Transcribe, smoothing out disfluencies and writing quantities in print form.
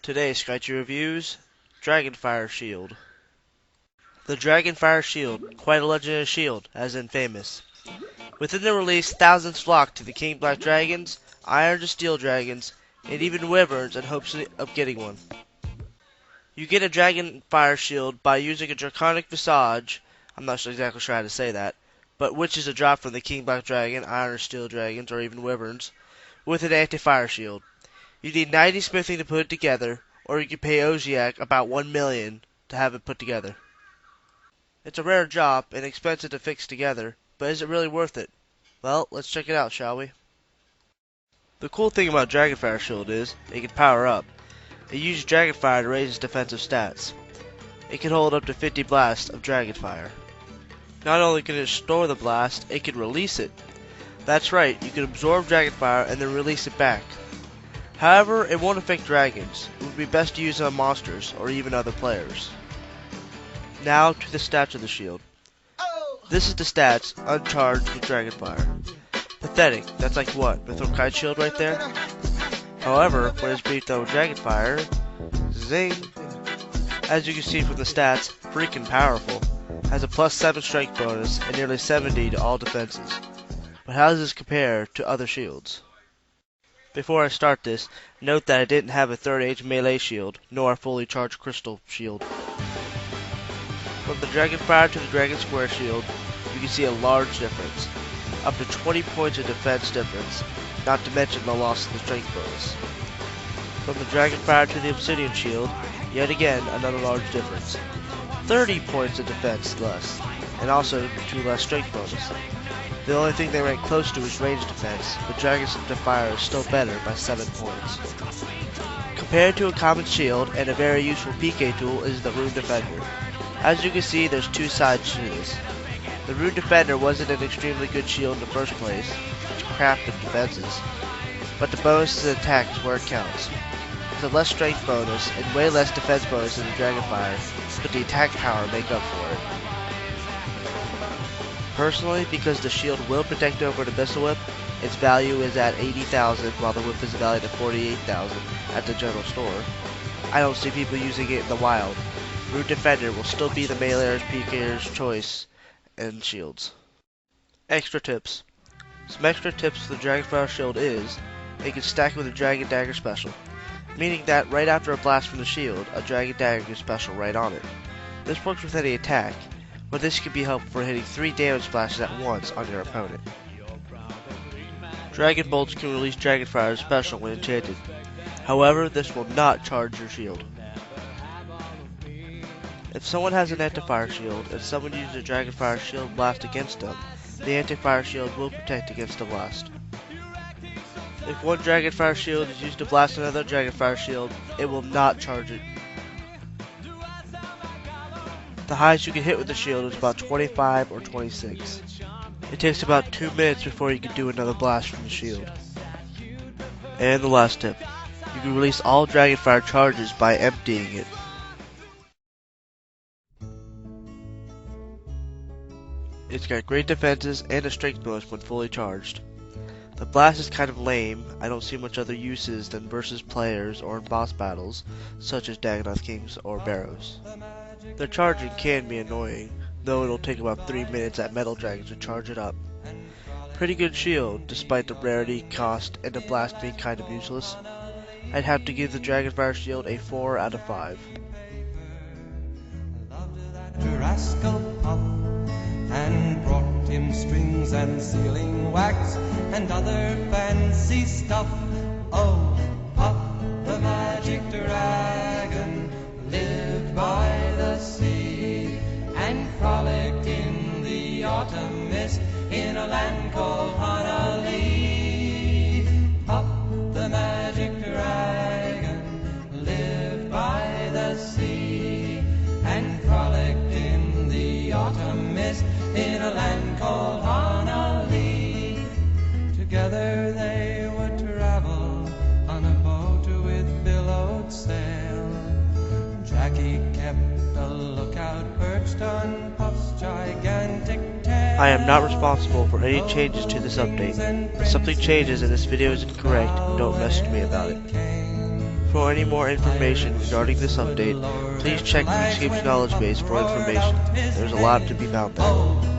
Today, Skychi reviews Dragonfire Shield. The Dragonfire Shield, quite a legendary shield, as in famous. Within the release, thousands flocked to the King Black Dragons, Iron to Steel Dragons, and even Wyverns in hopes of getting one. You get a Dragonfire Shield by using a Draconic Visage, I'm not exactly sure how to say that, but which is a drop from the King Black Dragon, Iron or Steel Dragons, or even Wyverns, with an anti-fire shield. You need 90 smithing to put it together, or you can pay Oziak about 1 million to have it put together. It's a rare job and expensive to fix together, but is it really worth it? Well, let's check it out, shall we? The cool thing about Dragonfire Shield is, it can power up. It uses Dragonfire to raise its defensive stats. It can hold up to 50 blasts of Dragonfire. Not only can it store the blast, it can release it. That's right, you can absorb Dragonfire and then release it back. However, it won't affect dragons. It would be best to use on monsters, or even other players. Now to the stats of the shield. This is the stats, uncharged with Dragonfire. Pathetic, that's like what, Mythril Kite Shield right there? However, when it's beat though with Dragonfire, zing! As you can see from the stats, freaking powerful. Has a +7 strength bonus and nearly 70 to all defenses. But how does this compare to other shields? Before I start this, note that I didn't have a 3rd age melee shield, nor a fully charged crystal shield. From the Dragonfire to the Dragon Square shield, you can see a large difference. Up to 20 points of defense difference, not to mention the loss of the strength bonus. From the Dragonfire to the Obsidian shield, yet again another large difference. 30 points of defense less, and also 2 less strength bonus. The only thing they rank close to is range defense, but Dragon's Fire is still better by 7 points. Compared to a common shield and a very useful PK tool is the Rune Defender. As you can see, there's 2 sides to this. The Rune Defender wasn't an extremely good shield in the first place, which crafted defenses, but the bonuses and attack is where it counts. It's a less strength bonus and way less defense bonus than the Dragonfire, but the attack power make up for it. Personally, because the shield will protect over the Missile Whip, its value is at 80,000 while the whip is valued at 48,000 at the general store. I don't see people using it in the wild. Rune Defender will still be the melee's PKer's choice in shields. Extra tips. Some extra tips for the Dragonfire Shield is, it can stack with a Dragon Dagger special, meaning that right after a blast from the shield, a Dragon Dagger is special right on it. This works with any attack, but this can be helpful for hitting 3 damage splashes at once on your opponent. Dragon Bolts can release Dragonfire special when enchanted. However, this will not charge your shield. If someone has an anti-fire shield and someone uses a Dragonfire Shield blast against them, the anti-fire shield will protect against the blast. If one Dragonfire Shield is used to blast another Dragonfire Shield, it will not charge it. The highest you can hit with the shield is about 25 or 26. It takes about 2 minutes before you can do another blast from the shield. And the last tip, you can release all Dragonfire charges by emptying it. It's got great defenses and a strength bonus when fully charged. The blast is kind of lame. I don't see much other uses than versus players or in boss battles, such as Dagonoth Kings or Barrows. The charging can be annoying, though it'll take about 3 minutes at Metal Dragons to charge it up. Pretty good shield, despite the rarity, cost, and the blast being kind of useless. I'd have to give the Dragonfire Shield a 4 out of 5. And brought him strings and sealing wax and other fancy stuff. Oh, Puff the magic dragon lived by the sea and frolicked in the autumn mist in a land called Honolulu. Puff the magic dragon lived by the sea and frolicked in the autumn mist in a land called Honolulu. Together they would travel on a boat with billowed sail. Jackie kept a lookout perched on Puff's gigantic tail. I am not responsible for any changes to this update. If something changes and this video is incorrect, don't message me about it. For any more information regarding this update, please check YouTube's knowledge base for information. There's a lot to be found there.